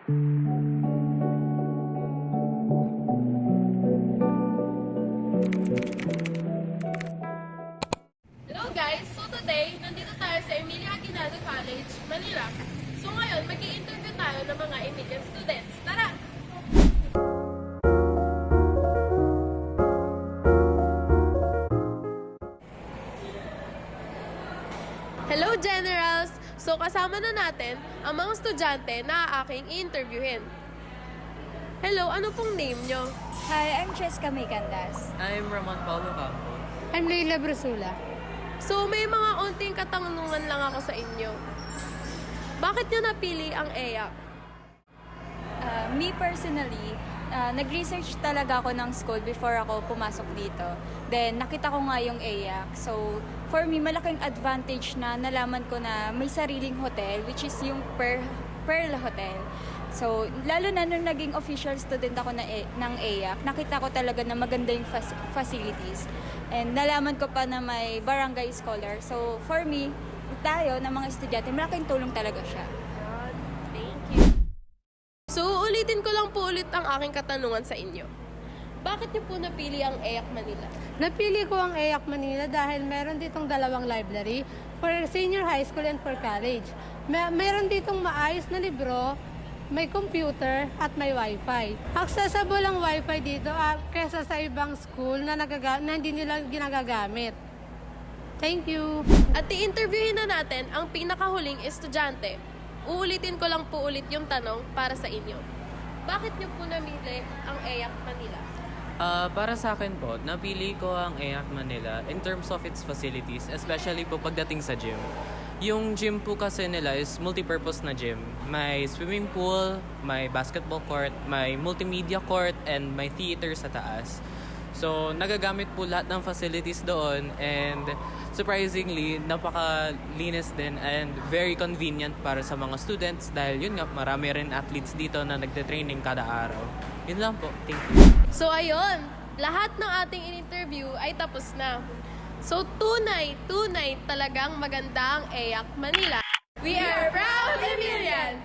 Hello guys! So today, nandito tayo sa Emilia Aguinaldo College, Manila. So ngayon, mag-i-interview tayo ng mga Emilian students. Tara! Hello Generals! So kasama na natin ang mga estudyante na aking i-interviewin. Hello, ano pong name nyo? Hi, I'm Cheska Maycandas. I'm Ramon Paulo Campos. I'm Leila Brusula. So may mga onting katanungan lang ako sa inyo. Bakit nyo napili ang EAC? Me personally, nag-research talaga ako ng school before ako pumasok dito. Then, nakita ko nga yung EAC. So, for me, malaking advantage na nalaman ko na may sariling hotel, which is yung Pearl Hotel. So, lalo na nung naging official student ako ng EAC, nakita ko talaga na maganda yung facilities. And nalaman ko pa na may barangay scholar. So, for me, tayo na mga estudyante, malaking tulong talaga siya. Thank you. So, ulitin ko lang po ulit ang aking katanungan sa inyo. Bakit niyo po napili ang EAC Manila? Napili ko ang EAC Manila dahil meron ditong dalawang library for senior high school and for college. Meron ditong maayos na libro, may computer at may wifi. Accessible ang wifi dito kesa sa ibang school na hindi nila ginagagamit. Thank you. At i-interviewin na natin ang pinakahuling estudyante. Uulitin ko lang po ulit yung tanong para sa inyo. Bakit niyo po namili ang EAC Manila? Para sa akin po, napili ko ang EAC Manila in terms of its facilities, especially po pagdating sa gym. Yung gym po kasi nila is multi-purpose na gym. May swimming pool, may basketball court, may multimedia court, and may theater sa taas. So, nagagamit po lahat ng facilities doon, and surprisingly, napakalinis din and very convenient para sa mga students dahil yun nga, marami rin athletes dito na nagte-training kada araw. Yun lang po. Thank you. So ayun, lahat ng ating in-interview ay tapos na. So tunay talagang maganda ang EAC Manila. We are proud Emilians!